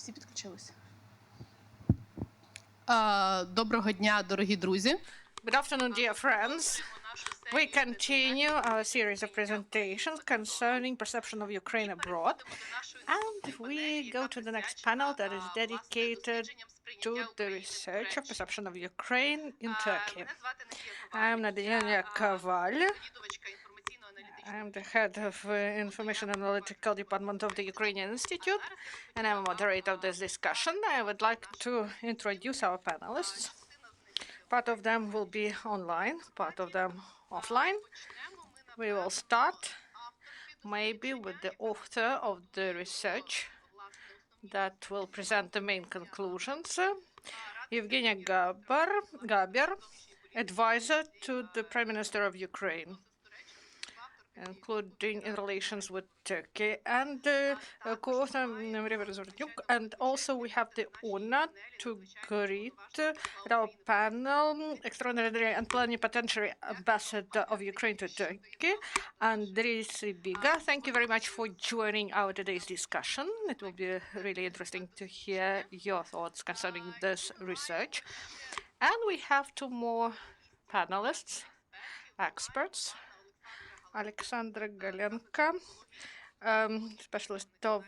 Всі підключилися? Доброго дня, дорогі друзі. Good afternoon, dear friends. We continue our series of presentations concerning perception of Ukraine abroad, and we go to the next panel that is dedicated to the research of perception of Ukraine in Turkey. I'm Nadiia Koval. I'm the head of Information Analytical Department of the Ukrainian Institute, and I'm a moderator of this discussion. I would like to introduce our panelists. Part of them will be online, part of them offline. We will start maybe with the author of the research that will present the main conclusions. Yevheniia Haber, advisor to the Prime Minister of Ukraine, including in relations with Turkey, and co-author and also we have the honor to greet our panel extraordinary and plenipotentiary ambassador of Ukraine to Turkey, Andrii Sybiha. Thank you very much for joining our today's discussion. It will be really interesting to hear your thoughts concerning this research. And we have two more panelists, experts. Alexandra Galenka, specialist of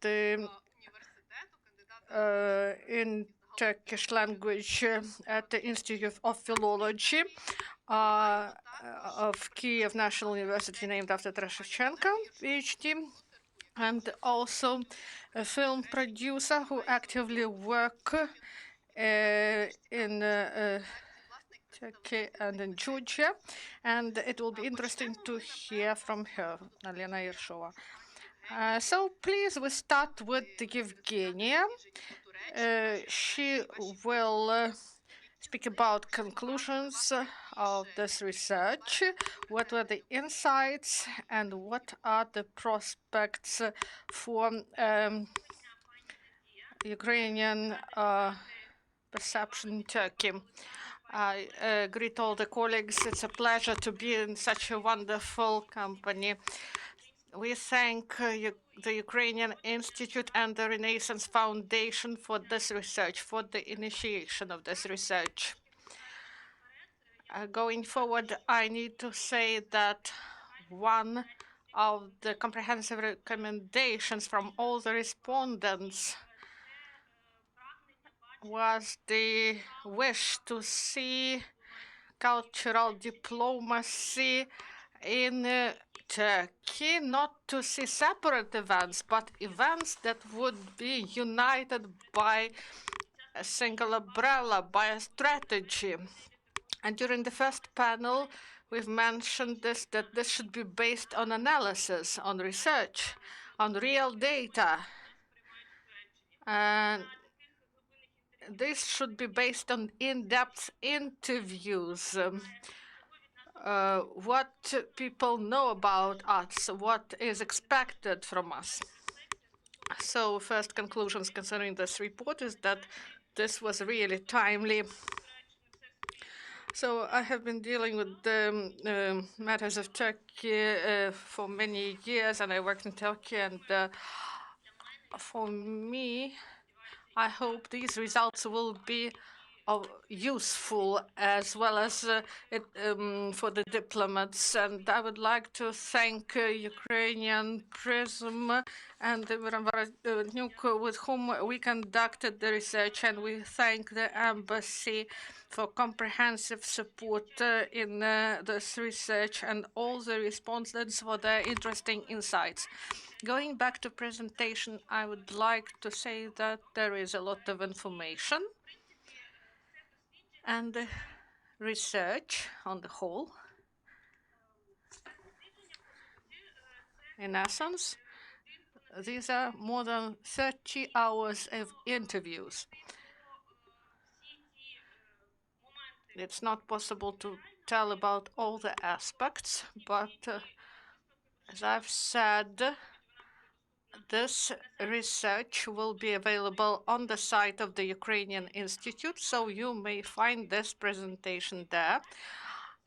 the in Turkish language at the Institute of Philology of Kiev National University, named after Taras Shevchenko, PhD, and also a film producer who actively work in Turkey and in Georgia, and it will be interesting to hear from her, Olena Yershova. So please, we start with Yevheniia. She will speak about conclusions of this research, what were the insights, and what are the prospects for Ukrainian perception in Turkey. I greet all the colleagues. It's a pleasure to be in such a wonderful company. We thank the Ukrainian Institute and the Renaissance Foundation for this research, for the initiation of this research. Going forward, I need to say that one of the comprehensive recommendations from all the respondents was the wish to see cultural diplomacy in Turkey, not to see separate events, but events that would be united by a single umbrella, by a strategy. And during the first panel, we've mentioned this, that this should be based on analysis, on research, on real data. And this should be based on in-depth interviews, what people know about us, what is expected from us. So first conclusions concerning this report is that this was really timely. So I have been dealing with the matters of Turkey for many years, and I worked in Turkey, and for me, I hope these results will be useful as well as for the diplomats. And I would like to thank Ukrainian Prism and with whom we conducted the research, and we thank the embassy for comprehensive support in this research, and all the respondents for their interesting insights. Going back to presentation, I would like to say that there is a lot of information, and the research on the whole, in essence, these are more than 30 hours of interviews. It's not possible to tell about all the aspects, but as I've said, this research will be available on the site of the Ukrainian Institute, so you may find this presentation there.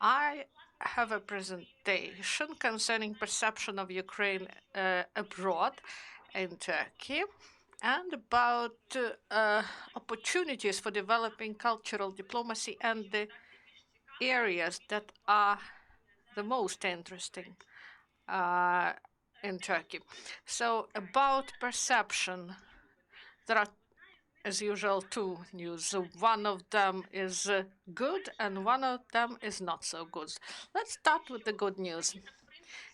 I have a presentation concerning perception of Ukraine abroad in Turkey. and about opportunities for developing cultural diplomacy and the areas that are the most interesting in Turkey. So about perception, there are, as usual, two news. One of them is good and one of them is not so good. Let's start with the good news.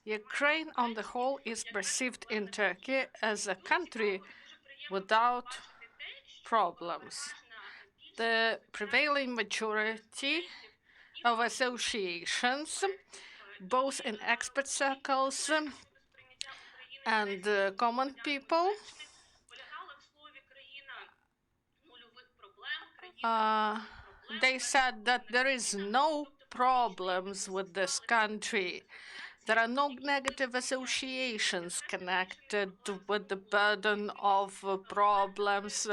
Ukraine, on the whole, is perceived in Turkey as a country without problems. The prevailing majority of associations, both in expert circles and common people, they said that there is no problems with this country. There are no negative associations connected with the burden of problems,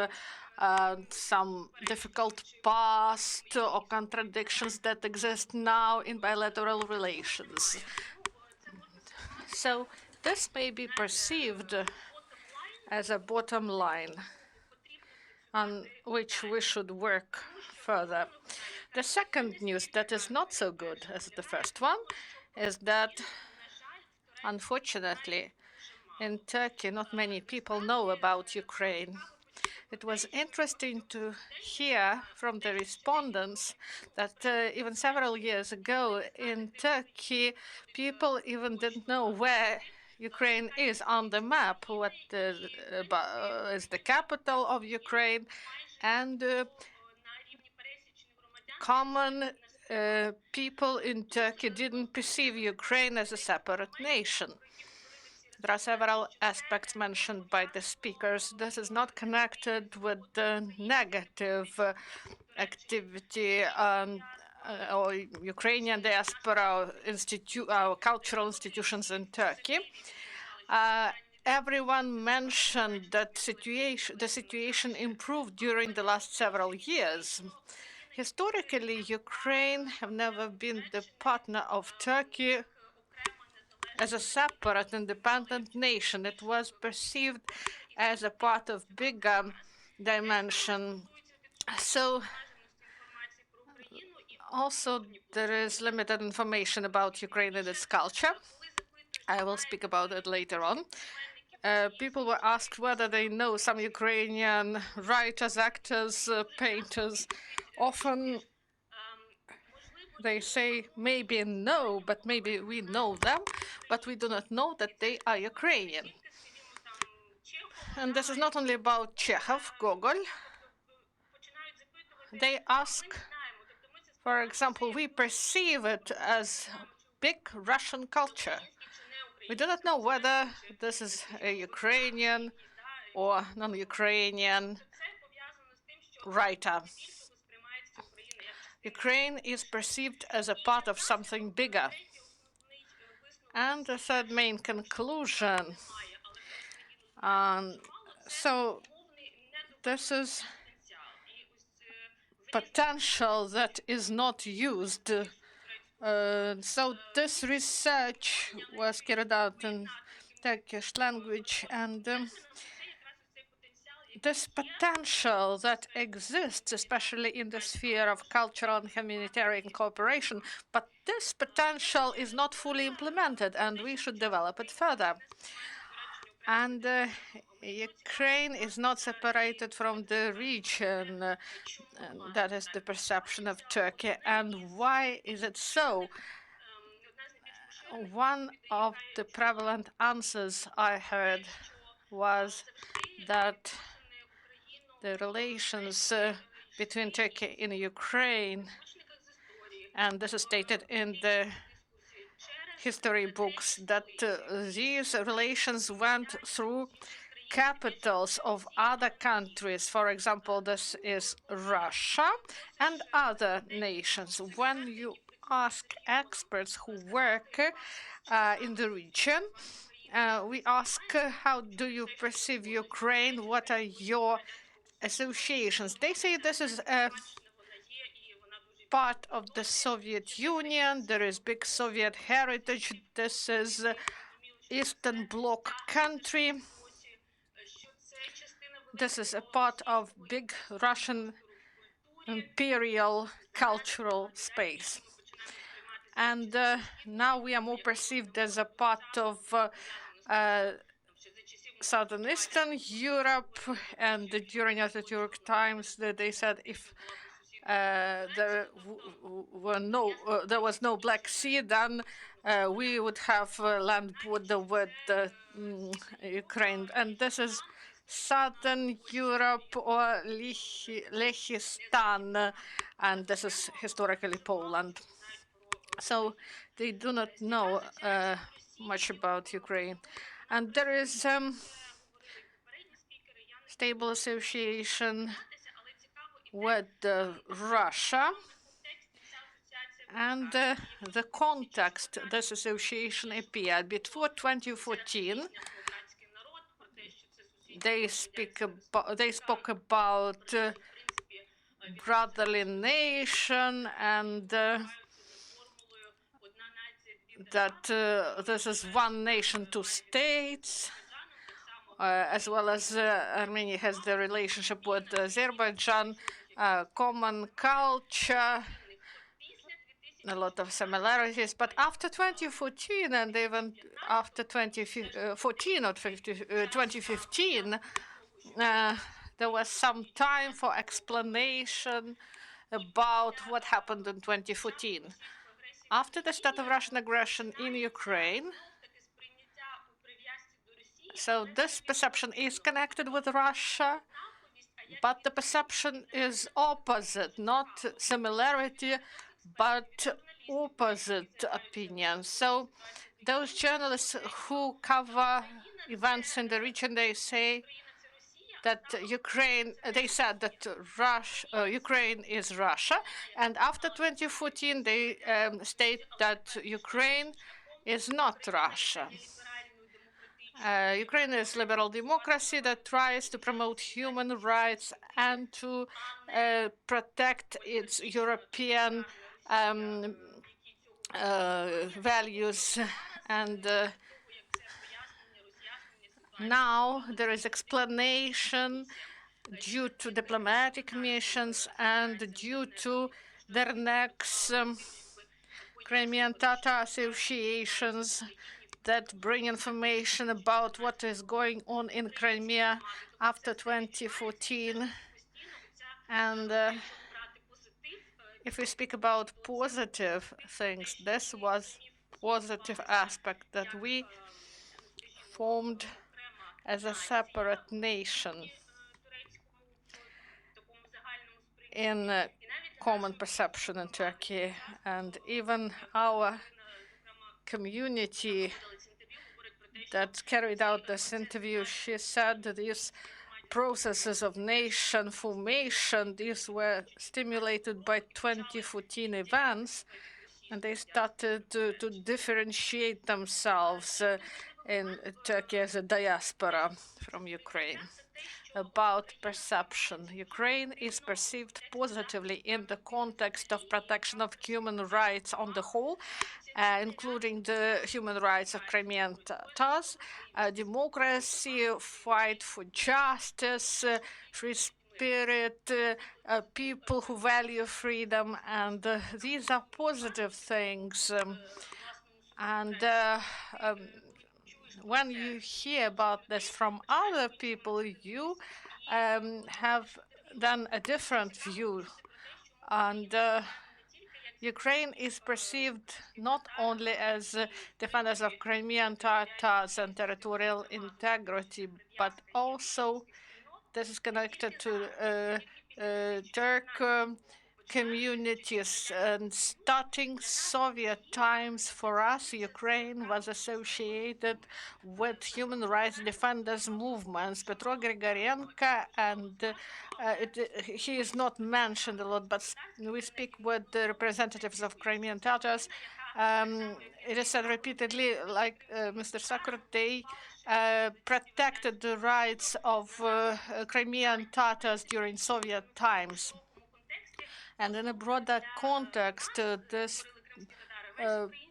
some difficult past or contradictions that exist now in bilateral relations. So this may be perceived as a bottom line on which we should work further. The second news that is not so good as the first one is that, unfortunately, in Turkey, not many people know about Ukraine. It was interesting to hear from the respondents that even several years ago in Turkey, people even didn't know where Ukraine is on the map, what is the capital of Ukraine, and common people in Turkey didn't perceive Ukraine as a separate nation. There are several aspects mentioned by the speakers. This is not connected with the negative activity or Ukrainian diaspora cultural institutions in Turkey. Everyone mentioned that the situation improved during the last several years. Historically, Ukraine have never been the partner of Turkey as a separate independent nation. It was perceived as a part of bigger dimension. So also there is limited information about Ukraine and its culture. I will speak about it later on. People were asked whether they know some Ukrainian writers, actors, painters. Often they say maybe no, but maybe we know them, but we do not know that they are Ukrainian. And this is not only about Chekhov, Gogol. They ask, for example, we perceive it as big Russian culture. We do not know whether this is a Ukrainian or non-Ukrainian writer. Ukraine is perceived as a part of something bigger. And the third main conclusion. So this is potential that is not used. So this research was carried out in Turkish language, and this potential that exists, especially in the sphere of cultural and humanitarian cooperation, but this potential is not fully implemented, and we should develop it further. And Ukraine is not separated from the region. That is the perception of Turkey. And why is it so? One of the prevalent answers I heard was that the relations between Turkey and Ukraine, and this is stated in the history books, that these relations went through capitals of other countries. For example, this is Russia and other nations. When you ask experts who work in the region, we ask, how do you perceive Ukraine? What are your associations? They say this is a part of the Soviet Union. There is big Soviet heritage. This is Eastern Bloc country. this is a part of big Russian imperial cultural space. And now we are more perceived as a part of Southern Eastern Europe. And during Ataturk times, they said if there was no Black Sea, then we would have land border with Ukraine. And this is Southern Europe or Lehistan, and this is historically Poland. So they do not know much about Ukraine. And there is stable association with Russia. And the context this association appeared before 2014. They spoke about brotherly nation and that this is one nation, two states, as well as Armenia has the relationship with Azerbaijan, common culture, a lot of similarities. But after 2014 and even after 2014 or 2015, there was some time for explanation about what happened in 2014. After the start of Russian aggression in Ukraine, so this perception is connected with Russia, but the perception is opposite, not similarity, but opposite opinion. So those journalists who cover events in the region, they say that they said that Ukraine is Russia, and after 2014 they state that Ukraine is not Russia. Ukraine is liberal democracy that tries to promote human rights and to protect its European values. And now there is explanation due to diplomatic missions and due to their next Crimean Tatar associations that bring information about what is going on in Crimea after 2014. And if we speak about positive things, this was positive aspect that we formed as a separate nation in common perception in Turkey. And even our community that carried out this interview, she said that these processes of nation formation, these were stimulated by 2014 events, and they started to differentiate themselves in Turkey as a diaspora from Ukraine. About perception, Ukraine is perceived positively in the context of protection of human rights on the whole, including the human rights of Crimean Tatars, democracy, fight for justice, free spirit, people who value freedom, and these are positive things. When you hear about this from other people, you have then a different view. And Ukraine is perceived not only as defenders of Crimean Tatars and territorial integrity, but also this is connected to Turk communities. And starting Soviet times, for us, Ukraine was associated with human rights defenders movements. Petro Grigorenko, and he is not mentioned a lot, but we speak with the representatives of Crimean Tatars. It is said repeatedly, like Mr. Sakhr, they protected the rights of Crimean Tatars during Soviet times. And in a broader context, this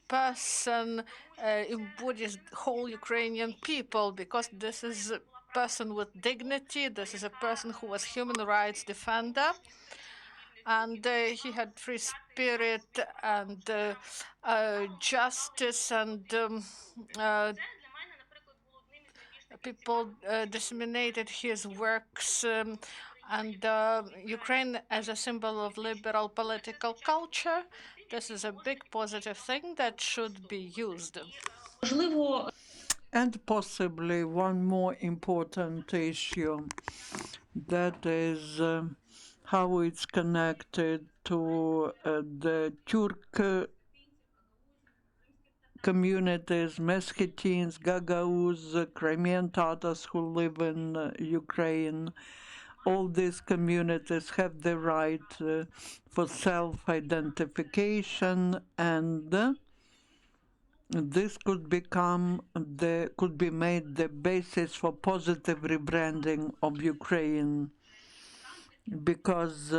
person embodies whole Ukrainian people, because this is a person with dignity. This is a person who was human rights defender, and he had free spirit and justice, and people disseminated his works, and Ukraine as a symbol of liberal political culture. This is a big positive thing that should be used. And possibly one more important issue, that is how it's connected to the Turk communities, Meskhetians, Gagauz, Crimean Tatars who live in Ukraine. All these communities have the right for self-identification, and this could be made the basis for positive rebranding of Ukraine, because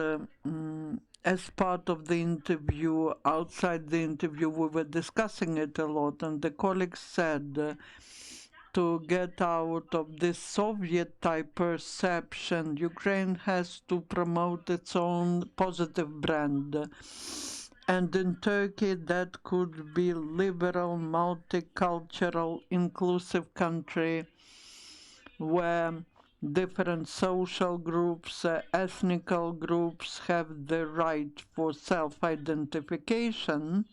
as part of the interview, outside the interview, we were discussing it a lot, and the colleagues said to get out of this Soviet-type perception, Ukraine has to promote its own positive brand. And in Turkey, that could be liberal, multicultural, inclusive country where different social groups, ethnical groups have the right for self-identification,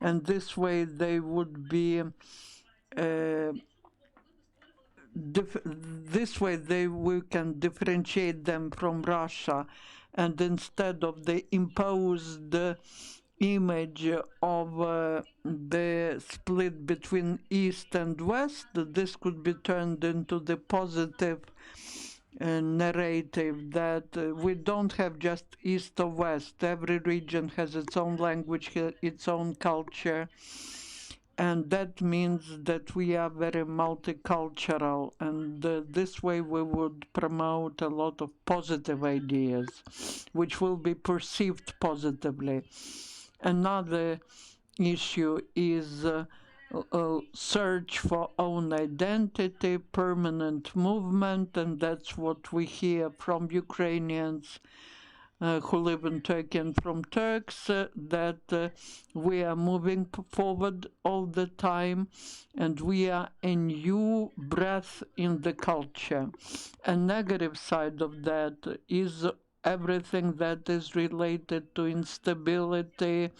and this way they would be we can differentiate them from Russia, and instead of the imposed image of the split between East and West, this could be turned into the positive narrative that we don't have just East or West. Every region has its own language, its own culture, and that means that we are very multicultural, and this way we would promote a lot of positive ideas, which will be perceived positively. Another issue is search for own identity, permanent movement, and that's what we hear from Ukrainians who live in Turkey and from Turks, that we are moving forward all the time, and we are a new breath in the culture. A negative side of that is everything that is related to instability,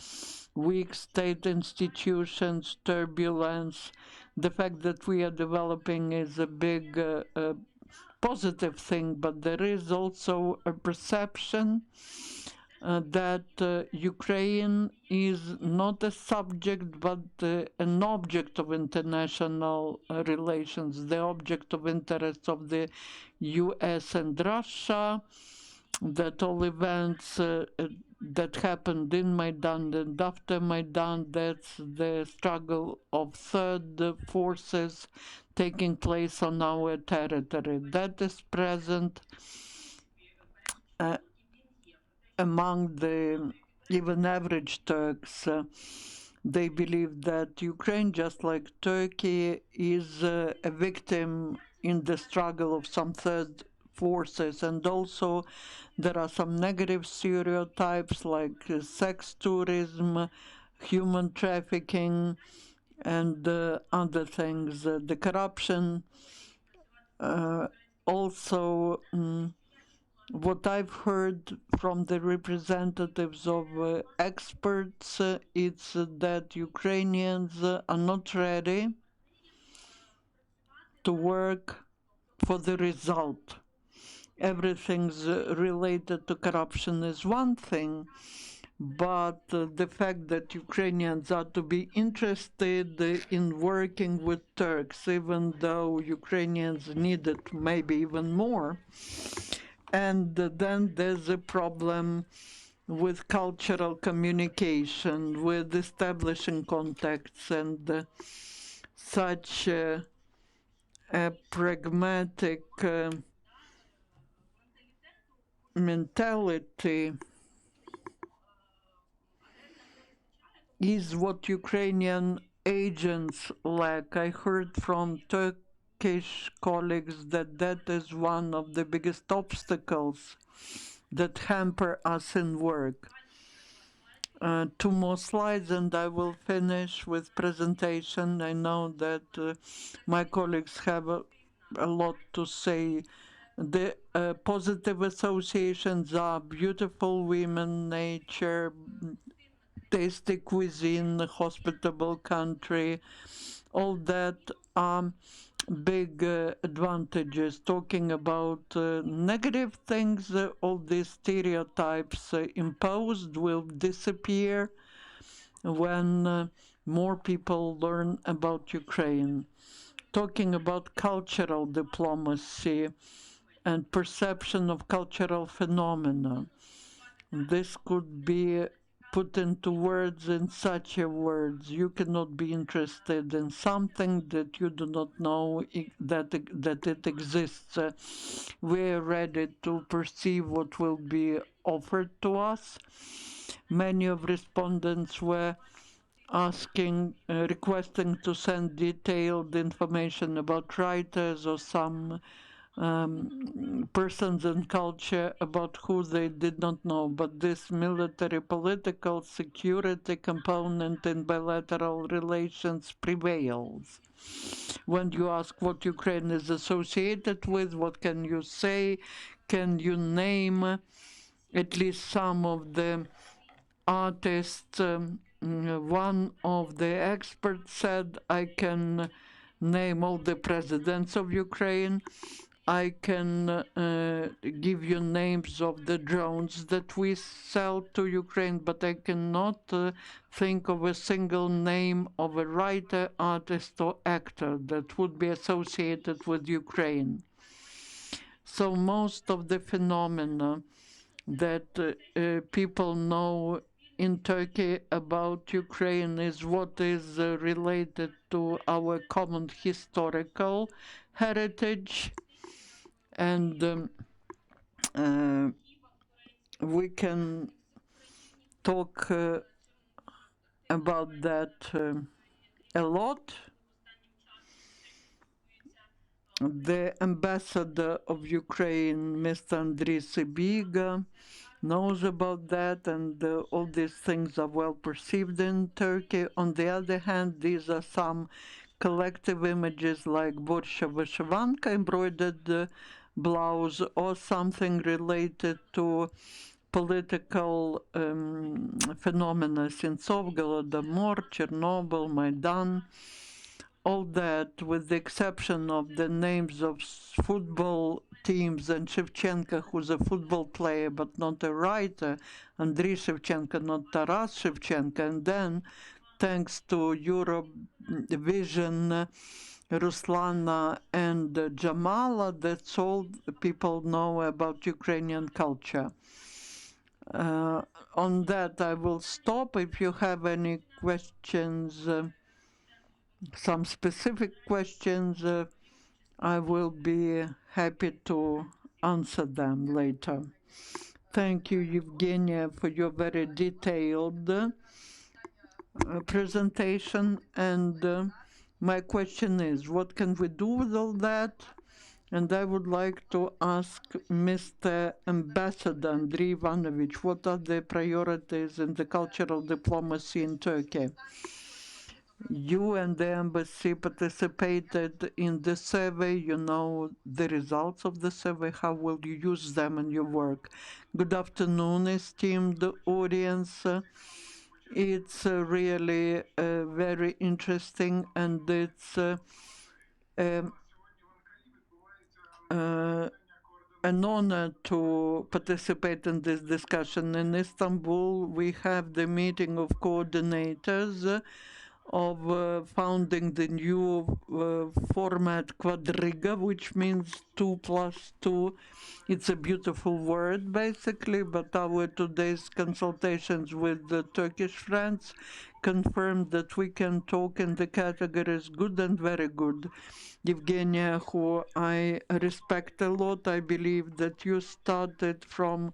weak state institutions, turbulence. The fact that we are developing is a big positive thing, but there is also a perception that Ukraine is not a subject but an object of international relations, the object of interest of the US and Russia, that all events that happened in Maidan and after Maidan, that's the struggle of third forces taking place on our territory. That is present among the even average Turks. They believe that Ukraine, just like Turkey, is a victim in the struggle of some third forces, and also there are some negative stereotypes like sex tourism, human trafficking, and other things. The corruption, also what I've heard from the representatives of experts, it's that Ukrainians are not ready to work for the result. Everything's related to corruption is one thing, but the fact that Ukrainians are to be interested in working with Turks, even though Ukrainians need it maybe even more. And then there's a problem with cultural communication, with establishing contacts, and such a pragmatic mentality is what Ukrainian agents lack. I heard from Turkish colleagues that that is one of the biggest obstacles that hamper us in work. Two more slides and I will finish with presentation. I know that my colleagues have a lot to say. The positive associations are beautiful women, nature, tasty cuisine, hospitable country, all that are big advantages. Talking about negative things, all these stereotypes imposed will disappear when more people learn about Ukraine. Talking about cultural diplomacy and perception of cultural phenomena. This could be put into words in such a words. You cannot be interested in something that you do not know that it exists. We're ready to perceive what will be offered to us. Many of respondents were requesting to send detailed information about writers or some persons and culture about who they did not know, but this military, political, security component in bilateral relations prevails. When you ask what Ukraine is associated with, what can you say? Can you name at least some of the artists? One of the experts said, I can name all the presidents of Ukraine. I can give you names of the drones that we sell to Ukraine, but I cannot think of a single name of a writer, artist, or actor that would be associated with Ukraine. So most of the phenomena that people know in Turkey about Ukraine is what is related to our common historical heritage, and we can talk about that a lot. The ambassador of Ukraine, Mr. Andrii Sybiha, knows about that, and all these things are well perceived in Turkey. On the other hand, these are some collective images like Borsha Vyshyvanka, embroidered blouse, or something related to political phenomena since Holodomor, Chernobyl, Maidan. All that, with the exception of the names of football teams and Shevchenko, who's a football player but not a writer, Andrii Shevchenko, not Taras Shevchenko, and then, thanks to Eurovision, Ruslana and Jamala, that's all people know about Ukrainian culture. On that, I will stop. If you have any questions, some specific questions, I will be happy to answer them later. Thank you, Yevheniia, for your very detailed presentation. And my question is, what can we do with all that? And I would like to ask Mr. Ambassador Andrii Ivanovich, what are the priorities in the cultural diplomacy in Turkey? You and the embassy participated in the survey. You know the results of the survey. How will you use them in your work? Good afternoon, esteemed audience. It's really very interesting, and it's an honor to participate in this discussion. In Istanbul, we have the meeting of coordinators of founding the new format Quadriga, which means 2+2. It's a beautiful word, basically, but our today's consultations with the Turkish friends confirmed that we can talk in the categories good and very good. Yevheniia, who I respect a lot, I believe that you started from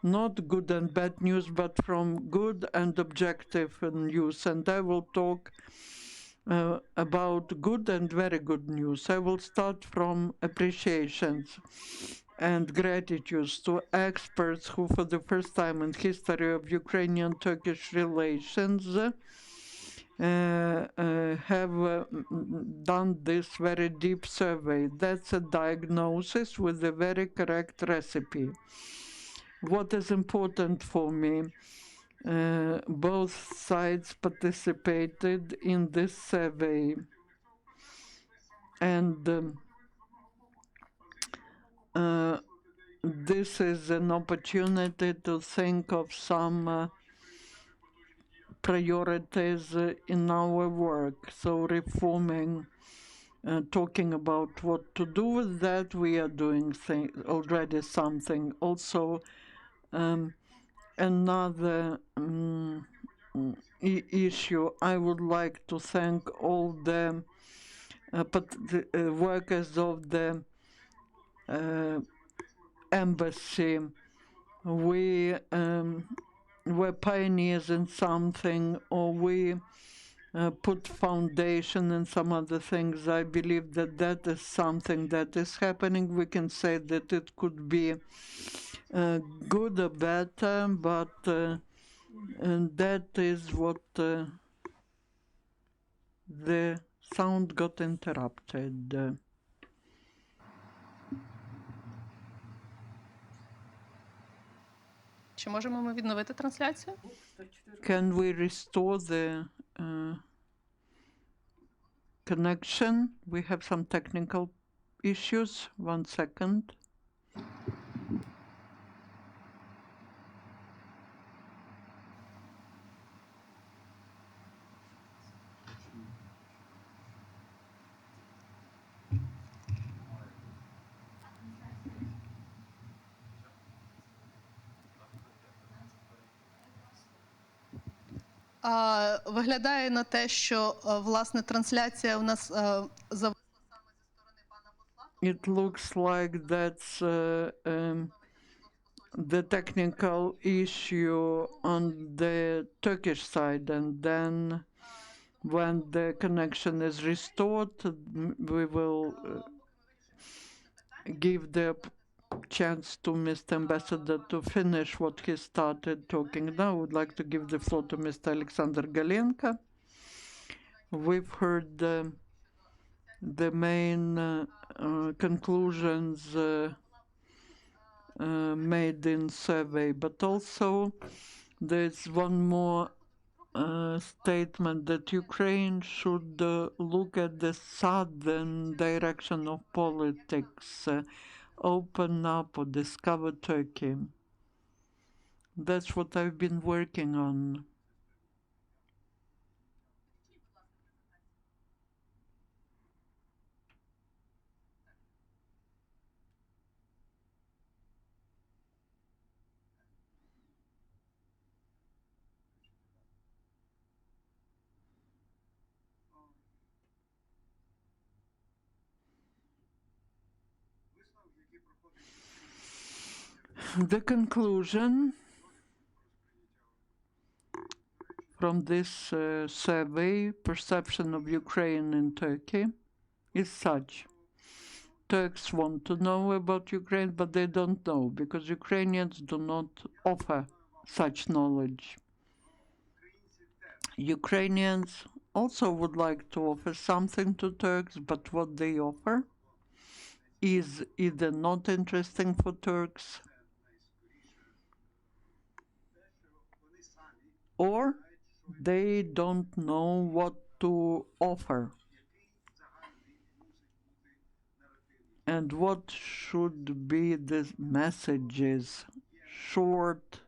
not good and bad news, but from good and objective news. And I will talk about good and very good news. I will start from appreciations and gratitude to experts who, for the first time in history of Ukrainian-Turkish relations, have done this very deep survey. That's a diagnosis with a very correct recipe. What is important for me? Both sides participated in this survey, and this is an opportunity to think of some priorities in our work. So reforming, talking about what to do with that, we are doing already something. Also, another issue, I would like to thank all the workers of the embassy. We were pioneers in something, or we put foundation in some other things. I believe that that is something that is happening. We can say that it could be good or better, but and that is what the sound got interrupted. Чи можемо ми відновити трансляцію? Can we restore the connection? We have some technical issues. 1 second. Виглядає на те, що власне трансляція у нас зависла саме зі сторони пана посла. It looks like that's the technical issue on the Turkish side, and then when the connection is restored, we will give the chance to Mr. Ambassador to finish what he started talking. Now I would like to give the floor to Mr. Alexander Galenko. We've heard the main conclusions made in survey, but also there's one more statement that Ukraine should look at the southern direction of politics, open up or discover Turkey. That's what I've been working on. The conclusion from this survey, perception of Ukraine in Turkey, is such. Turks want to know about Ukraine, but they don't know, because Ukrainians do not offer such knowledge. Ukrainians also would like to offer something to Turks, but what they offer is either not interesting for Turks, or they don't know what to offer and what should be the messages, short,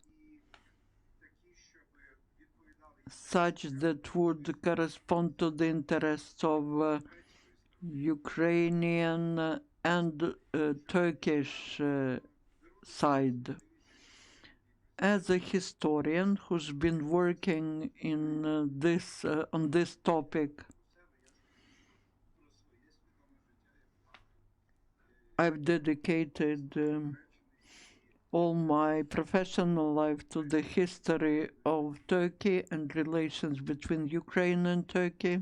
such that would correspond to the interests of Ukrainian and Turkish side. As a historian who's been working in on this topic, I've dedicated all my professional life to the history of Turkey and relations between Ukraine and Turkey.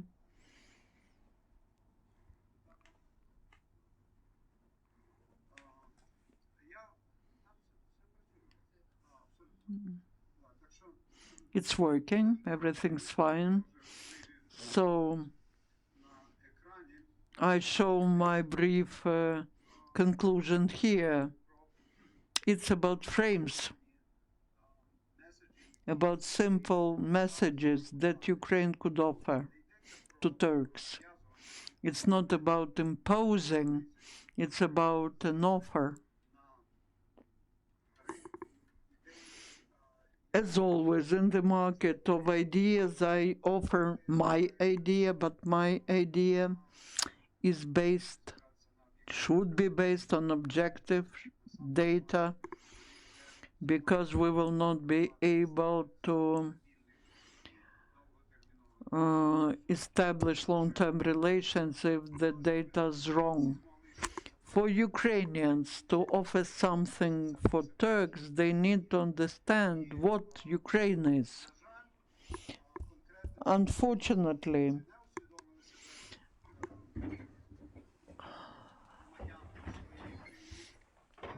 It's working, everything's fine. So I show my brief conclusion here. It's about frames, about simple messages that Ukraine could offer to Turks. It's not about imposing, it's about an offer. As always, in the market of ideas, I offer my idea, but my idea is based, should be based on objective data, because we will not be able to establish long-term relations if the data is wrong. For Ukrainians to offer something for Turks, they need to understand what Ukraine is. Unfortunately,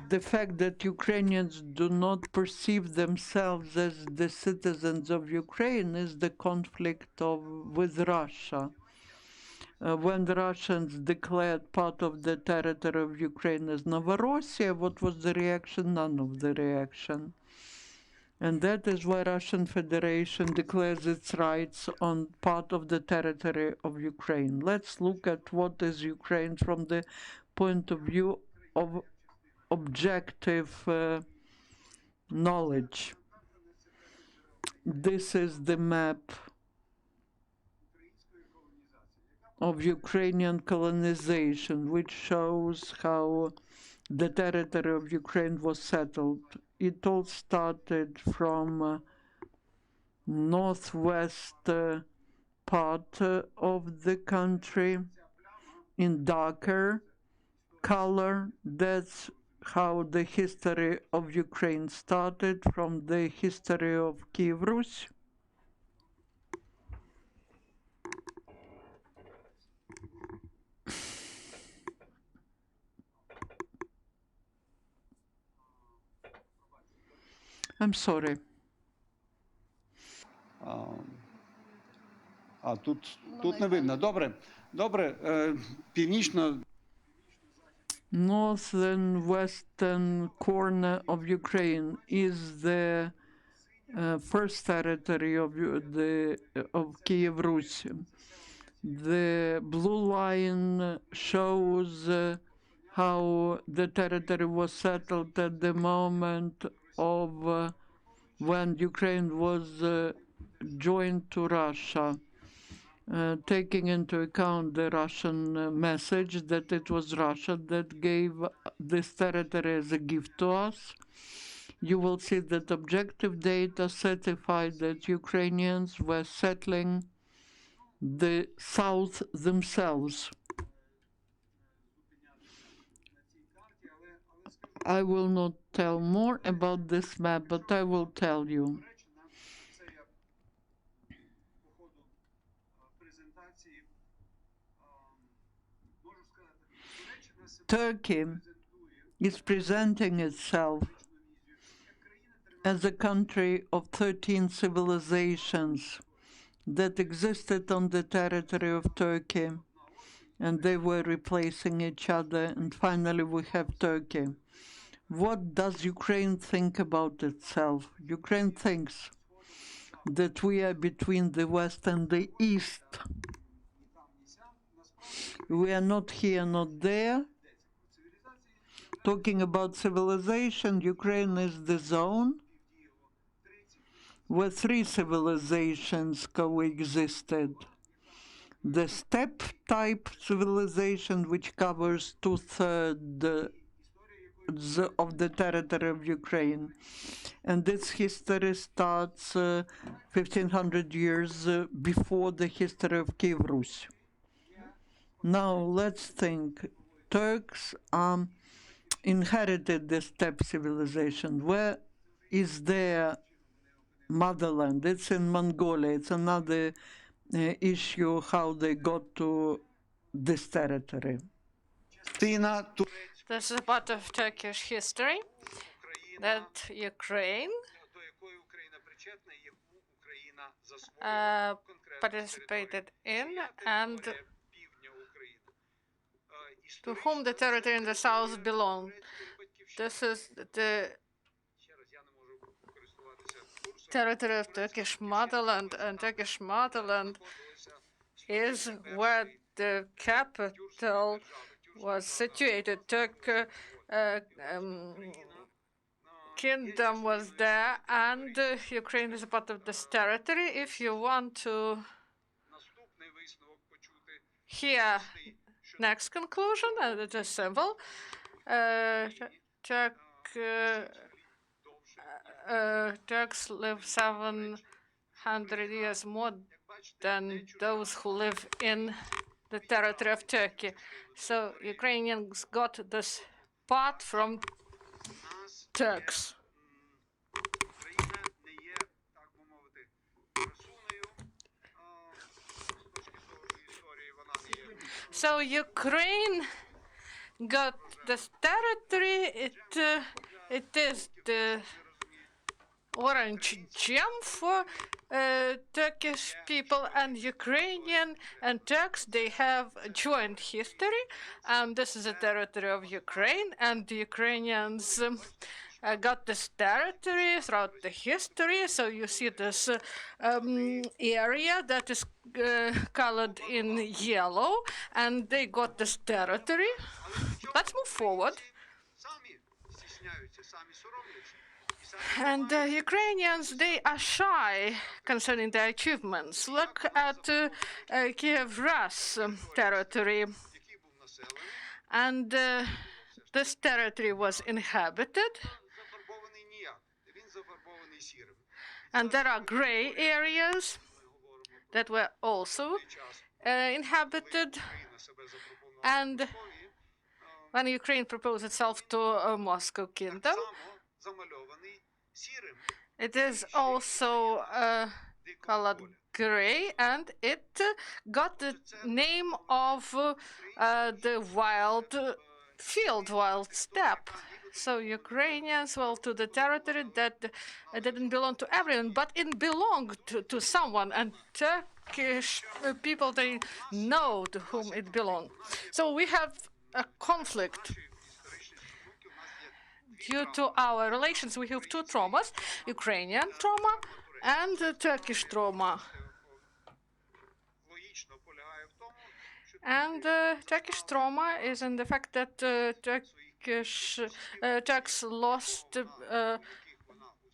the fact that Ukrainians do not perceive themselves as the citizens of Ukraine is the conflict with Russia. When the Russians declared part of the territory of Ukraine as Novorossiya, what was the reaction? None of the reaction. And that is why Russian Federation declares its rights on part of the territory of Ukraine. Let's look at what is Ukraine from the point of view of objective knowledge. This is the map of Ukrainian colonization, which shows how the territory of Ukraine was settled. It all started from northwest part of the country in darker color. That's how the history of Ukraine started, from the history of Kiev Rus. I'm sorry. Тут не видно. Добре. Північно. Northern western corner of Ukraine is the first territory of Kiev Rus. The blue line shows how the territory was settled at the moment of when Ukraine was joined to Russia, taking into account the Russian message that it was Russia that gave this territory as a gift to us. You will see that objective data certified that Ukrainians were settling the south themselves. I will not tell more about this map, but I will tell you. Turkey is presenting itself as a country of 13 civilizations that existed on the territory of Turkey, and they were replacing each other, and finally we have Turkey. What does Ukraine think about itself? Ukraine thinks that we are between the West and the East. We are not here, not there. Talking about civilization, Ukraine is the zone where three civilizations coexisted. The steppe type civilization, which covers 2/3 of the territory of Ukraine. And this history starts 1500 years before the history of Kiev Rus. Now let's think. Turks inherited the steppe civilization. Where is their motherland? It's in Mongolia. It's another issue how they got to this territory. This is a part of Turkish history that Ukraine participated in, and to whom the territory in the south belonged. This is the territory of Turkish Motherland, and Turkish Motherland is where the capital was situated. Kingdom was there, and Ukraine is a part of this territory. If you want to hear next conclusion, and it is simple, Turks live 700 years more than those who live in the territory of Turkey. So Ukrainians got this part from Turks. So Ukraine got this territory. It is the orange gem for Turkish people, and Ukrainian and Turks, they have a joint history, and this is a territory of Ukraine, and the Ukrainians got this territory throughout the history. So you see this area that is colored in yellow, and they got this territory. Let's move forward. And Ukrainians, they are shy concerning their achievements. Look at Kiev Rus territory. And this territory was inhabited. And there are gray areas that were also inhabited. And when Ukraine proposed itself to a Moscow kingdom, it is also colored gray, and it got the name of the wild field, wild steppe. So Ukrainians, well, to the territory that didn't belong to everyone, but it belonged to someone, and Turkish people, they know to whom it belonged. So we have a conflict. Due to our relations, we have two traumas, Ukrainian trauma and Turkish trauma. And Turkish trauma is in the fact that Turks lost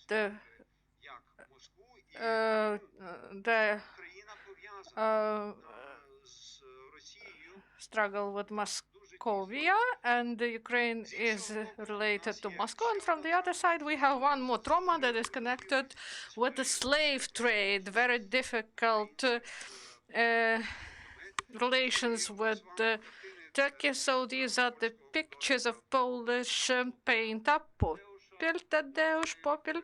the struggle with Moscovia, and Ukraine is related to Moscow. And from the other side, we have one more trauma that is connected with the slave trade, very difficult relations with Turkey. So these are the pictures of Polish painter Tadeusz Popil.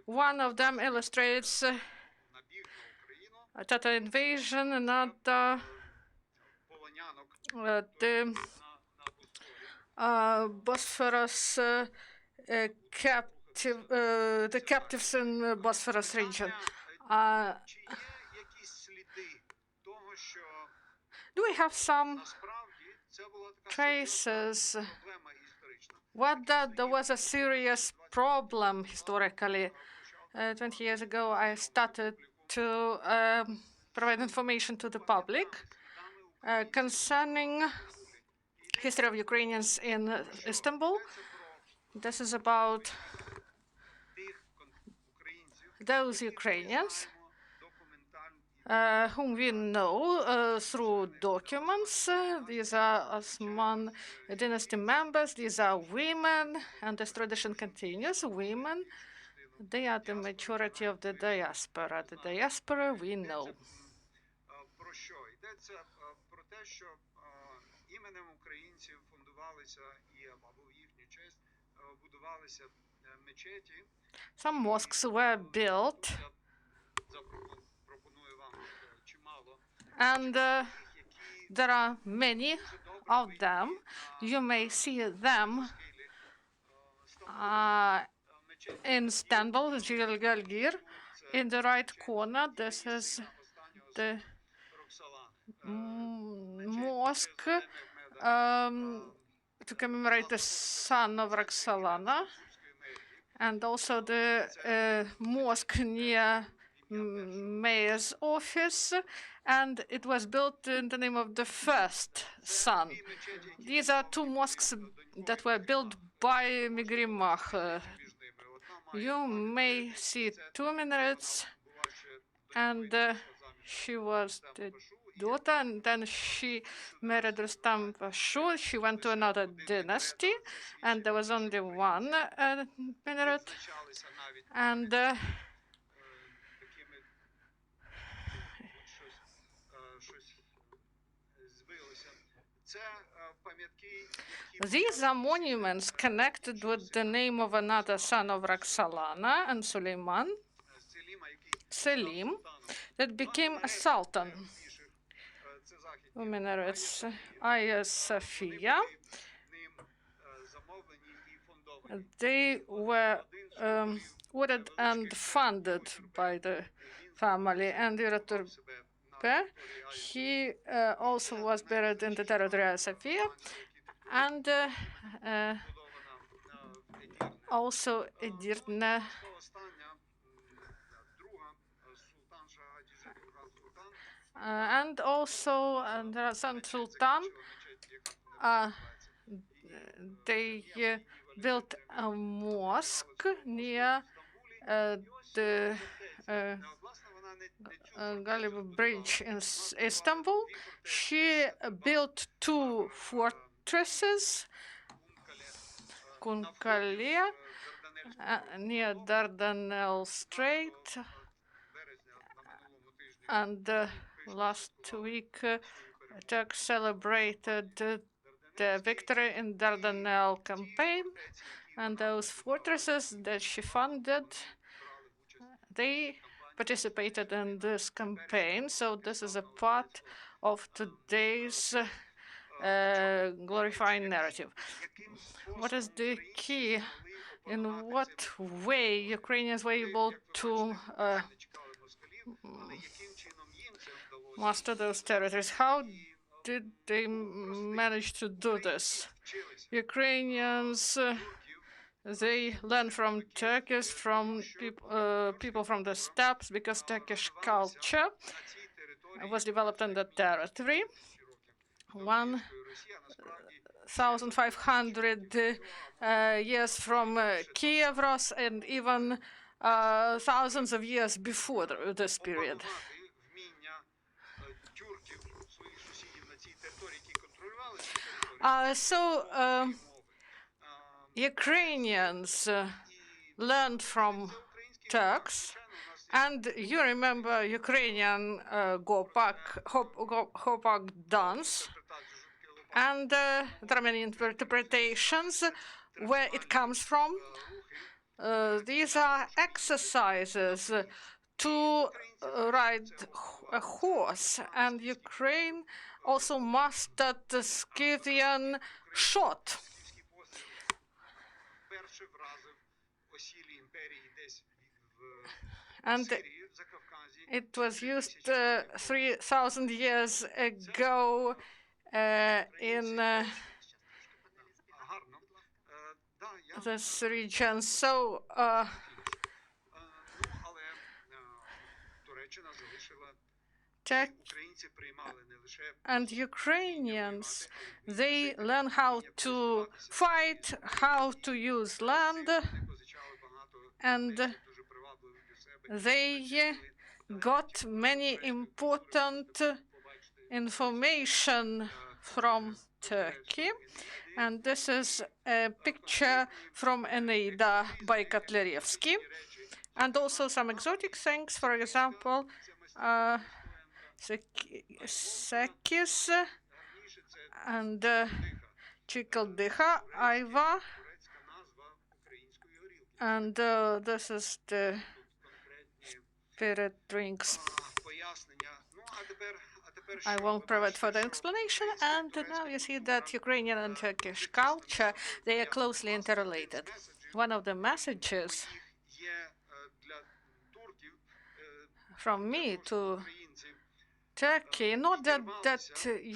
One of them illustrates a Tatar invasion, another the Bosphorus the captives in Bosphorus region. Do we have some traces that there was a serious problem historically? 20 years ago, I started to provide information to the public concerning history of Ukrainians in Istanbul. This is about those Ukrainians whom we know through documents. These are Osman dynasty members. These are women, and this tradition continues. Women, they are the majority of the diaspora. The diaspora we know. Some mosques were built, and there are many of them. You may see them in Istanbul, Cihilgalgir, In the right corner, this is the mosque to commemorate the son of Roxolana, and also the mosque near mayor's office, and it was built in the name of the first son. These are two mosques that were built by Migrimach. You may see two minarets, and she was the daughter, and then she married Rustam Pashu. She went to another dynasty, and there was only one minaret. And these are monuments connected with the name of another son of Roxolana and Suleiman, Selim, that became a sultan. Minarets Hagia Sophia. They were ordered and funded by the family, and Yuraturpe, he also was buried in the territory of Sophia, and also Edirne. And also the Sultan, they built a mosque near the Galib Bridge in Istanbul. She built two fortresses, Kunkalia, near Dardanelles Strait, and last week Turks celebrated the victory in Dardanelles campaign, and those fortresses that she funded, they participated in this campaign. So this is a part of today's glorifying narrative. What is the key? In what way Ukrainians were able to master those territories? How did they manage to do this? Ukrainians, they learn from Turkish, from people from the steppes, because Turkish culture was developed in the territory. 1,500 years from Kiev, Rus, and even thousands of years before this period. Ukrainians learned from Turks, and you remember Ukrainian Hopak dance, and there are many interpretations where it comes from. These are exercises to ride a horse, and Ukraine also mastered the Scythian shot. And it was used 3,000 years ago in this region. So and Ukrainians, they learn how to fight, how to use land, and they got many important information from Turkey. And this is a picture from Eneida by Kotlяревский. And also some exotic things, for example, Sekis and Chikaldiha, Aiva. And this is the spirit drinks. I won't provide further explanation. And now you see that Ukrainian and Turkish culture, they are closely interrelated. One of the messages from me to Turkey, in order that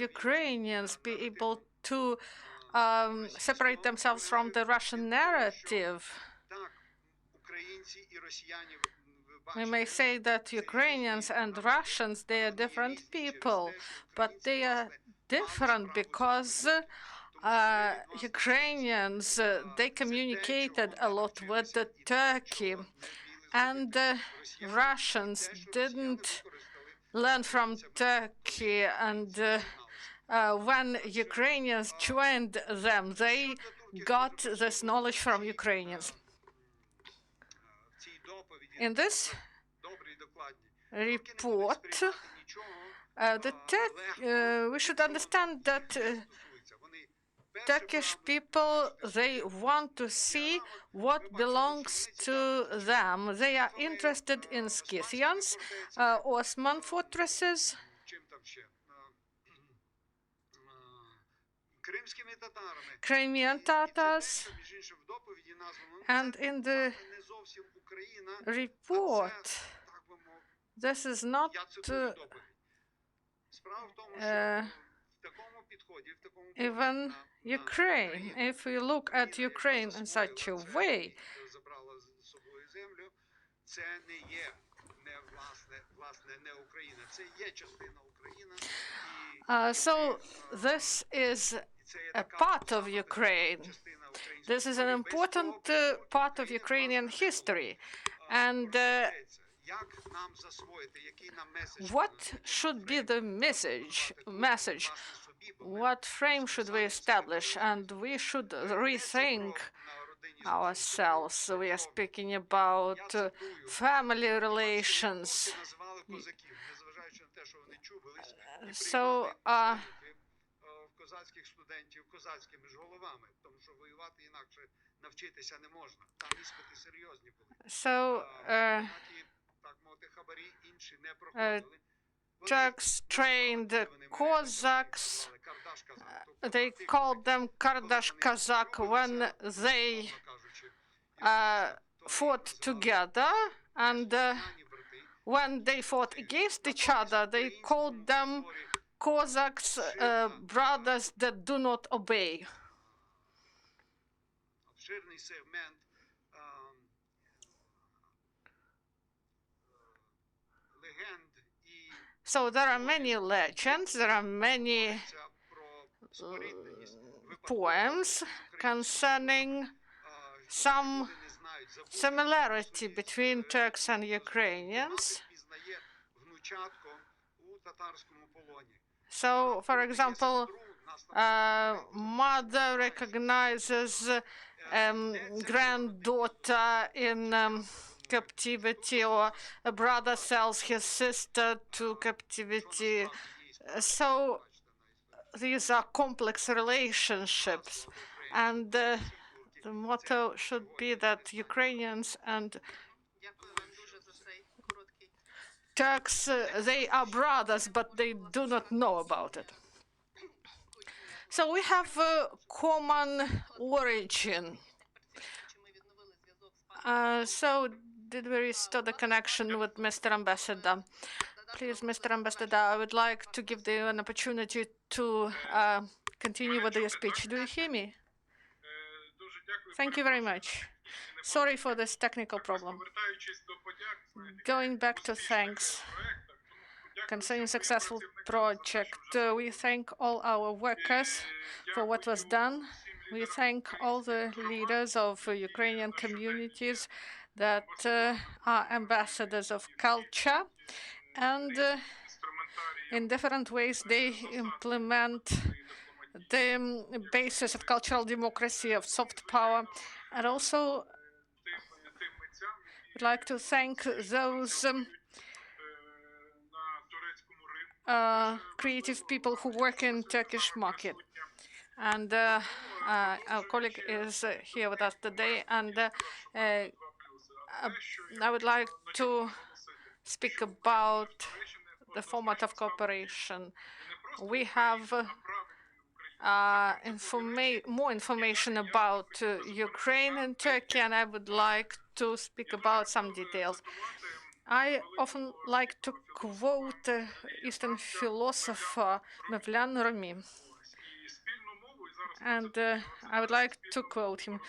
Ukrainians be able to separate themselves from the Russian narrative. We may say that Ukrainians and Russians, they are different people, but they are different because Ukrainians, they communicated a lot with Turkey, and Russians didn't learn from Turkey, and when Ukrainians joined them, they got this knowledge from Ukrainians. In this report, we should understand that Turkish people, they want to see what belongs to them. They are interested in Scythians, Ottoman fortresses, Crimean Tatars, and in the report, this is not even Ukraine. If we look at Ukraine in such a way, so this is a part of Ukraine. This is an important part of Ukrainian history. And what should be the message? What frame should we establish? And we should rethink ourselves. We are speaking about family relations. So, Turks trained Cossacks. They called them Kardash Kazakh when they fought together, and when they fought against each other, they called them Cossacks, brothers that do not obey. So there are many legends, there are many poems concerning some similarity between Turks and Ukrainians. So, for example, mother recognizes granddaughter in captivity, or a brother sells his sister to captivity. So these are complex relationships, and the motto should be that Ukrainians and Turks, they are brothers, but they do not know about it. So we have a common origin. So did we restore the connection with Mr. Ambassador? Please, Mr. Ambassador, I would like to give you an opportunity to continue with your speech. Do you hear me? Thank you very much. Sorry for this technical problem. Going back to thanks concerning successful project, we thank all our workers for what was done. We thank all the leaders of Ukrainian communities that are ambassadors of culture, and in different ways they implement the basis of cultural democracy, of soft power. And also I'd like to thank those creative people who work in Turkish market. And our colleague is here with us today, and I would like to speak about the format of cooperation. We have more information about Ukraine and Turkey, and I would like to speak about some details. I often like to quote Eastern philosopher Mevlana Rumi. And I would like to quote him: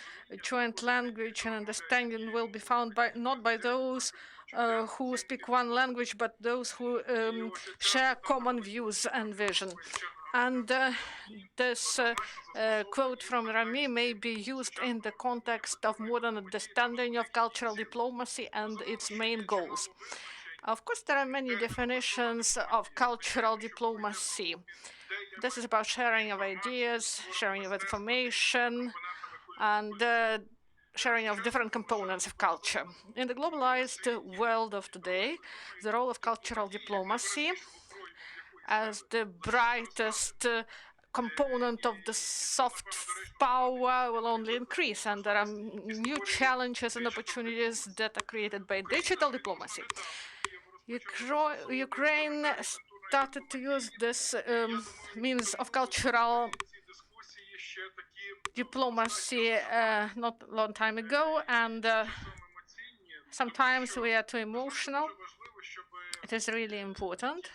joint language and understanding will be found not by those who speak one language, but those who share common views and vision. And this quote from Rami may be used in the context of modern understanding of cultural diplomacy and its main goals. Of course, there are many definitions of cultural diplomacy. This is about sharing of ideas, sharing of information, and sharing of different components of culture. In the globalized world of today, the role of cultural diplomacy as the brightest component of the soft power will only increase, and there are new challenges and opportunities that are created by digital diplomacy. Ukraine started to use this means of cultural diplomacy not a long time ago, and sometimes we are too emotional. It is really important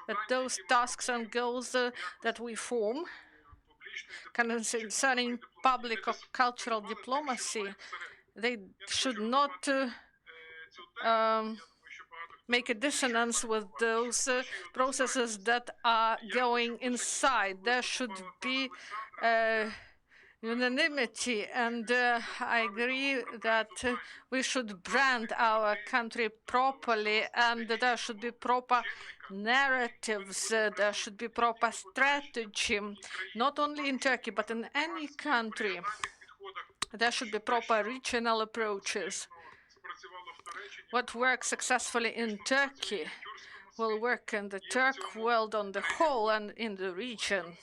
that those tasks and goals that we form concerning public or cultural diplomacy, they should not make a dissonance with those processes that are going inside. There should be unanimity, and I agree that we should brand our country properly, and there should be proper narratives, there should be proper strategy, not only in Turkey, but in any country. There should be proper regional approaches. What works successfully in Turkey will work in the Turk world on the whole and in the region.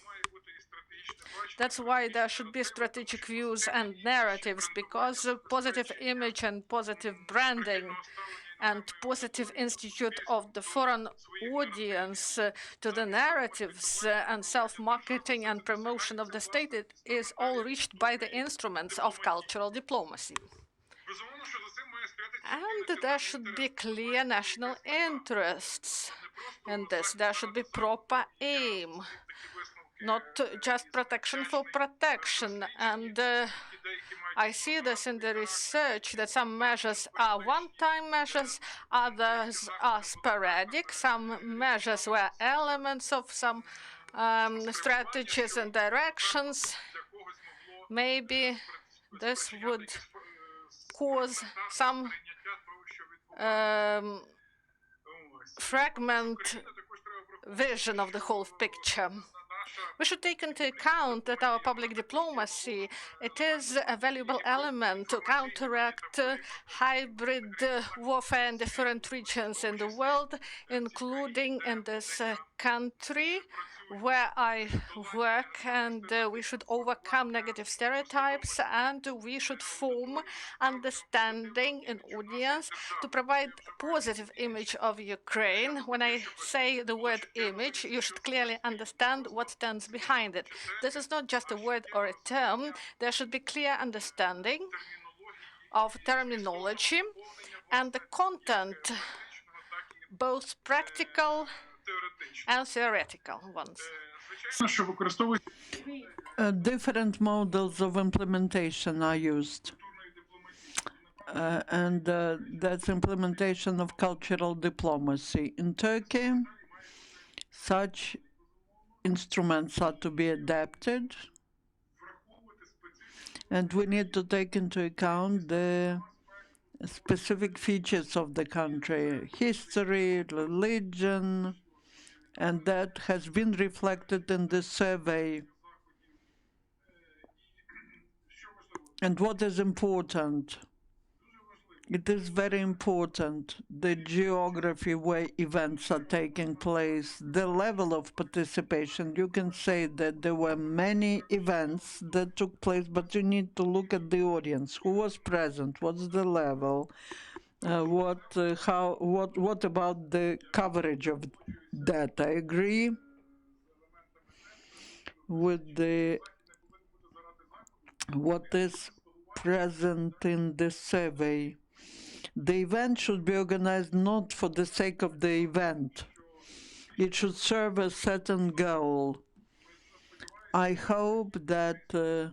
That's why there should be strategic views and narratives, because positive image and positive branding and positive institute of the foreign audience to the narratives and self-marketing and promotion of the state, it is all reached by the instruments of cultural diplomacy. And there should be clear national interests in this. There should be proper aim, not just protection for protection. And I see this in the research that some measures are one-time measures, others are sporadic. Some measures were elements of some strategies and directions. Maybe this would cause some fragment vision of the whole picture. We should take into account that our public diplomacy, it is a valuable element to counteract hybrid warfare in different regions in the world, including in this country where I work, and we should overcome negative stereotypes, and we should form understanding in audience to provide positive image of Ukraine. When I say the word image, you should clearly understand what stands behind it. This is not just a word or a term. There should be clear understanding of terminology and the content, both practical and theoretical ones. Different models of implementation are used. And that's implementation of cultural diplomacy. In Turkey, such instruments are to be adapted, and we need to take into account the specific features of the country, history, religion, and that has been reflected in this survey. And what is important? It is very important, the geography where events are taking place, the level of participation. You can say that there were many events that took place, but you need to look at the audience. Who was present? What's the level? What about the coverage of that? I agree with what is present in this survey. The event should be organized not for the sake of the event. It should serve a certain goal. I hope that the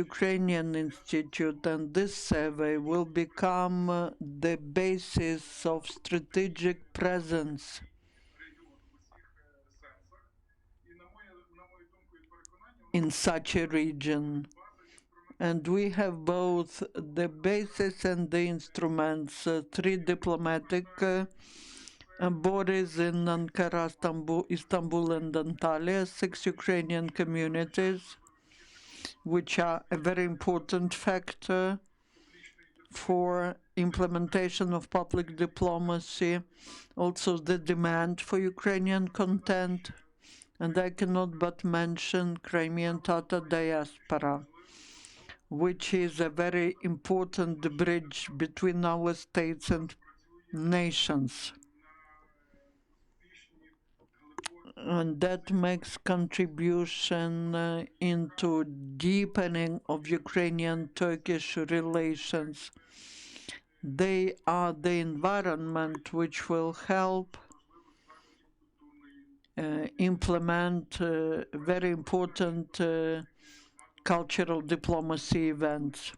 Ukrainian Institute and this survey will become the basis of strategic presence in such a region. And we have both the basis and the instruments, 3 diplomatic bodies in Ankara, Istanbul and Antalya, 6 Ukrainian communities, which are a very important factor for implementation of public diplomacy, also the demand for Ukrainian content, and I cannot but mention Crimean Tatar diaspora, which is a very important bridge between our states and nations. And that makes contribution into deepening of Ukrainian-Turkish relations. They are the environment which will help implement very important cultural diplomacy events.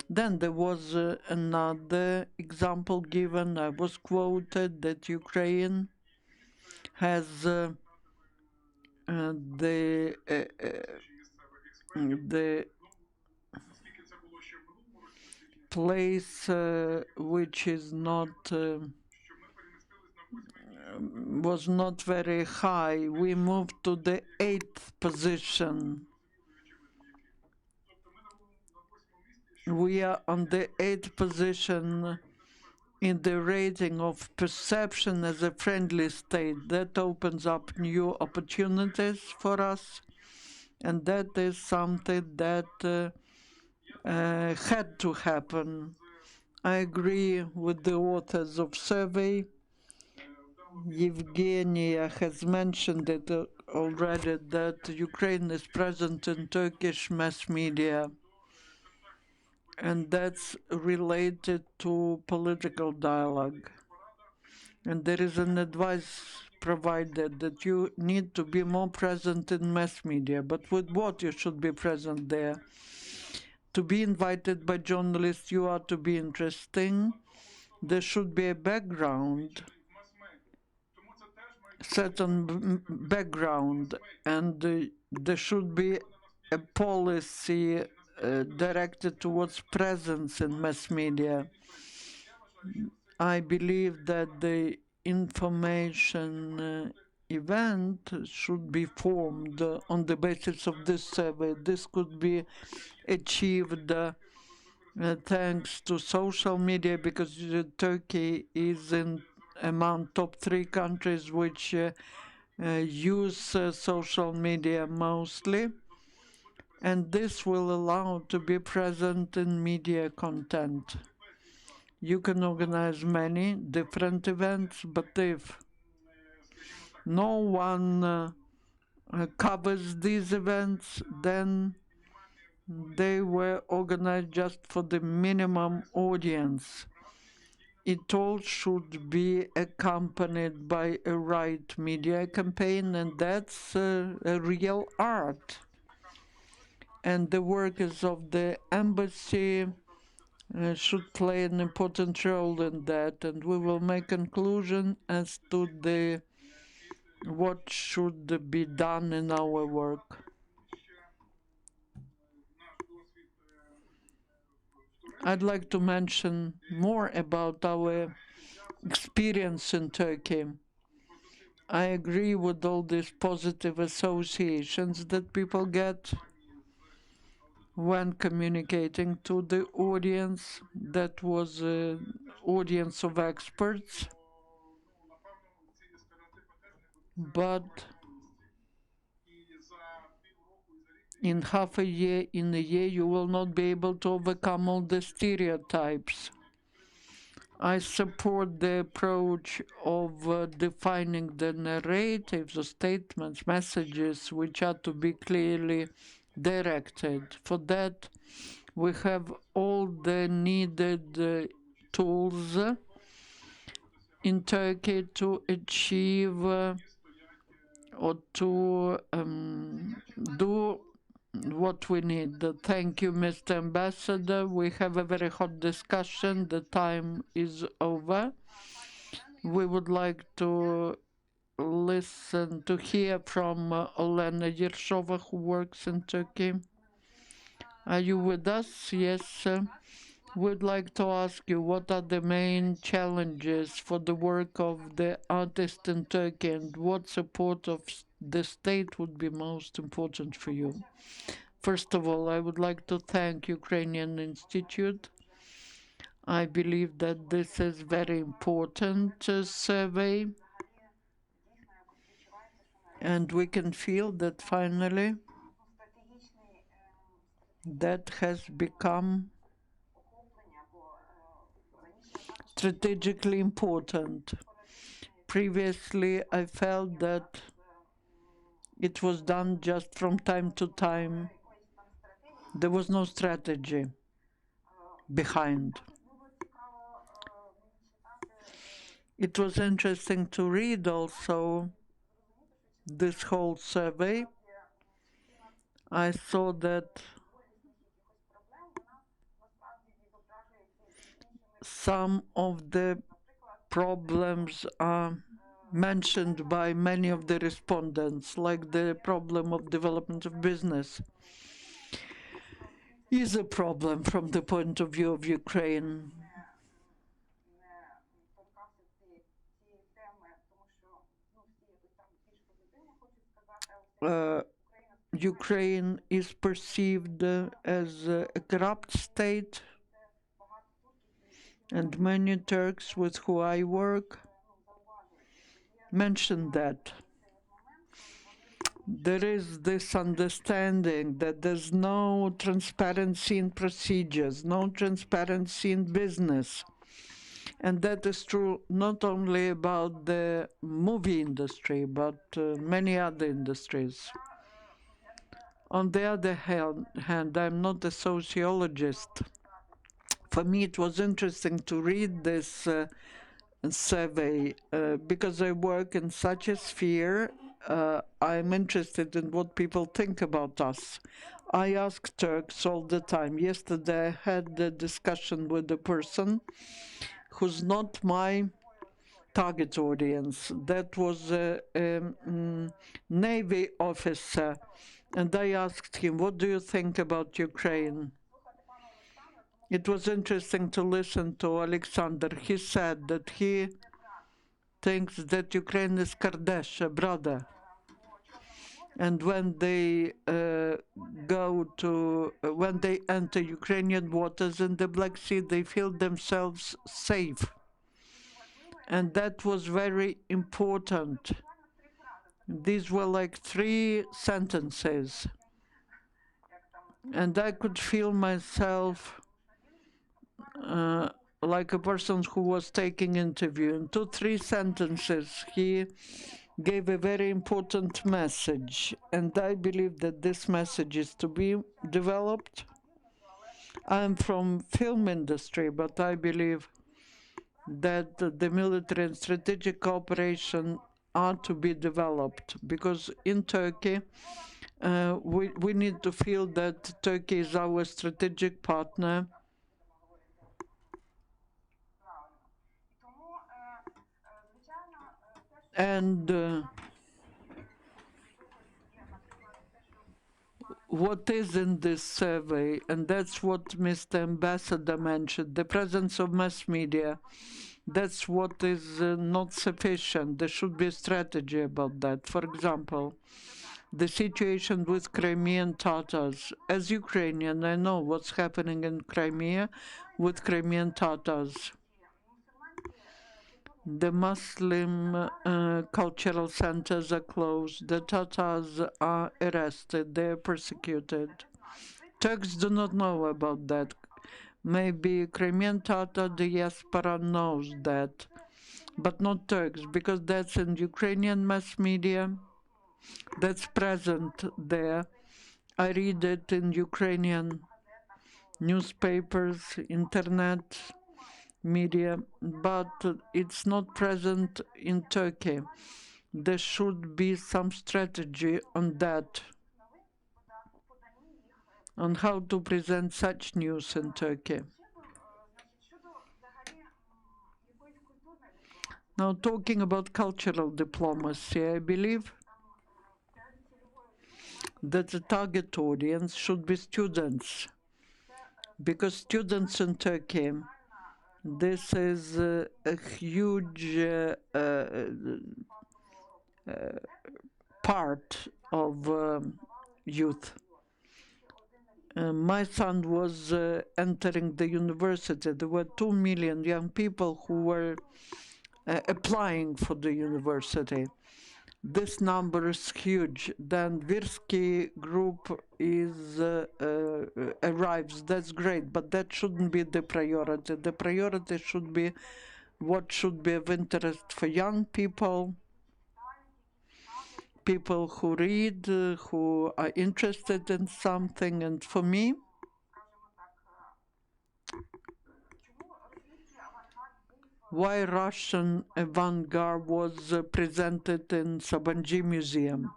Then there was another example given. I was quoted that Ukraine has the place which is not was not very high. We moved to the 8th position. We are on the 8th position in the rating of perception as a friendly state. That opens up new opportunities for us, and that is something that had to happen. I agree with the authors of survey. Yevheniia has mentioned it already, that Ukraine is present in Turkish mass media, and that's related to political dialogue. And there is an advice provided that you need to be more present in mass media, but with what you should be present there? To be invited by journalists, you are to be interesting. There should be a background, certain background, and there should be a policy directed towards presence in mass media. I believe that the information event should be formed on the basis of this survey. This could be achieved thanks to social media, because Turkey is among top 3 countries which use social media mostly, and this will allow to be present in media content. You can organize many different events, but if no one covers these events, then they were organized just for the minimum audience. It all should be accompanied by a right media campaign, and that's a real art. And the workers of the embassy should play an important role in that, and we will make conclusion as to what should be done in our work. I'd like to mention more about our experience in Turkey. I agree with all these positive associations that people get when communicating to the audience. That was an audience of experts, but in half a year, in a year, you will not be able to overcome all the stereotypes. I support the approach of defining the narratives or statements, messages, which are to be clearly directed. For that, We have all the needed tools in Turkey to achieve or to do what we need. Thank you, Mr. Ambassador. We have a very hot discussion. The time is over. We would like to listen to hear from Olena Yershova, who works in Turkey. Are you with us? Yes. We'd like to ask you what are the main challenges for the work of the artist in Turkey and what support of the state would be most important for you? First of all, I would like to thank Ukrainian Institute. I believe that this is very important survey, and we can feel that finally that has become strategically important. Previously, I felt that it was done just from time to time. There was no strategy behind. It was interesting to read also this whole survey. I saw that some of the problems are mentioned by many of the respondents, like the problem of development of business, is a problem from the point of view of Ukraine. Ukraine is perceived as a corrupt state, and many Turks with who I work mentioned that. There is this understanding that there's no transparency in procedures, no transparency in business. And that is true not only about the movie industry, but many other industries. On the other hand, I'm not a sociologist. For me, it was interesting to read this survey because I work in such a sphere. I'm interested in what people think about us. I ask Turks all the time. Yesterday, I had a discussion with a person who's not my target audience. That was a Navy officer. And I asked him, what do you think about Ukraine? It was interesting to listen to Alexander. He said that he thinks that Ukraine is Kardash, a brother. And when they when they enter Ukrainian waters in the Black Sea, they feel themselves safe. And that was very important. These were like 3 sentences. And I could feel myself like a person who was taking interview. In 2-3 sentences, he gave a very important message. And I believe that this message is to be developed. I'm from film industry, but I believe that the military and strategic cooperation are to be developed, because in Turkey, we need to feel that Turkey is our strategic partner. And what is in this survey, and that's what Mr. Ambassador mentioned, the presence of mass media, that's what is not sufficient. There should be a strategy about that. For example, the situation with Crimean Tatars. As Ukrainian, I know what's happening in Crimea with Crimean Tatars. The Muslim cultural centers are closed. The Tatars are arrested. They are persecuted. Turks do not know about that. Maybe Crimean Tatar diaspora knows that, but not Turks, because that's in Ukrainian mass media. That's present there. I read it in Ukrainian newspapers, internet, media, but it's not present in Turkey. There should be some strategy on that, on how to present such news in Turkey. Now, talking about cultural diplomacy, I believe that the target audience should be students, because students in Turkey, this is a huge part of youth. My son was entering the university. There were 2 million young people who were applying for the university. This number is huge. Then Virsky group is arrives. That's great, but that shouldn't be the priority. The priority should be what should be of interest for young people, people who read, who are interested in something. And for me, why Russian avant-garde was presented in Sabancı Museum.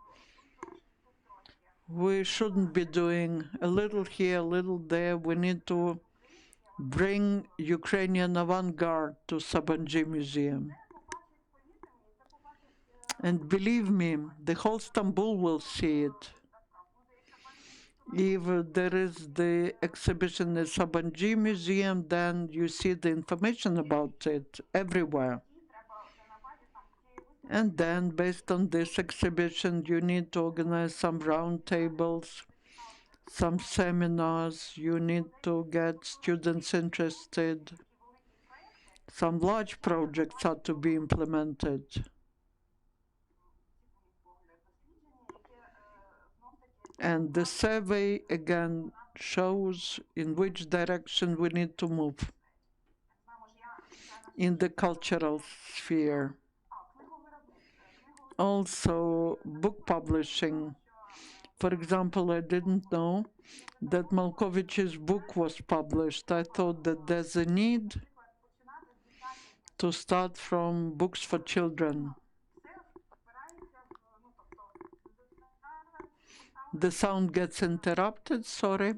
We shouldn't be doing a little here, a little there. We need to bring Ukrainian avant-garde to Sabancı Museum. And believe me, the whole Istanbul will see it. If there is the exhibition in Sabancı Museum, then you see the information about it everywhere. And then, based on this exhibition, you need to organize some roundtables, some seminars, you need to get students interested. Some large projects are to be implemented. And the survey again shows in which direction we need to move in the cultural sphere. Also, book publishing. For example, I didn't know that Malkovich's book was published. I thought that there's a need to start from books for children. The sound gets interrupted, sorry.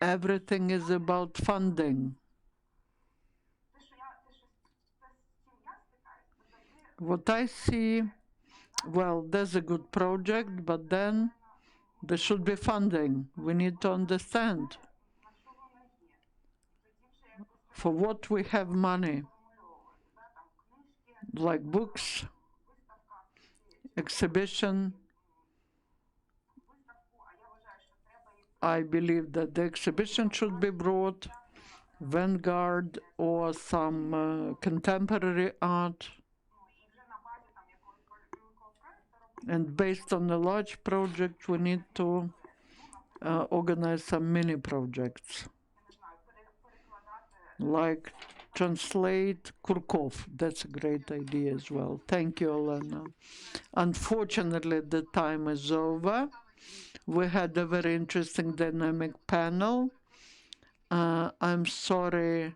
Everything is about funding. What I see, well, there's a good project, but then there should be funding. We need to understand for what we have money, like books, exhibition. I believe that the exhibition should be brought, vanguard or some contemporary art. And based on a large project, we need to organize some mini projects, like translate Kurkov. That's a great idea as well. Thank you, Olena. Unfortunately, the time is over. We had a very interesting dynamic panel. I'm sorry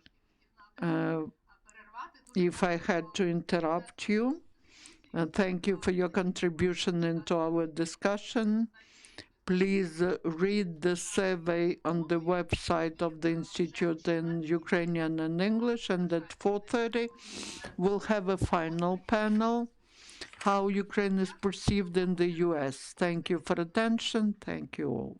if I had to interrupt you. Thank you for your contribution into our discussion. Please read the survey on the website of the Institute in Ukrainian and English, and at 4:30 we'll have a final panel, how Ukraine is perceived in the US. Thank you for attention. Thank you all.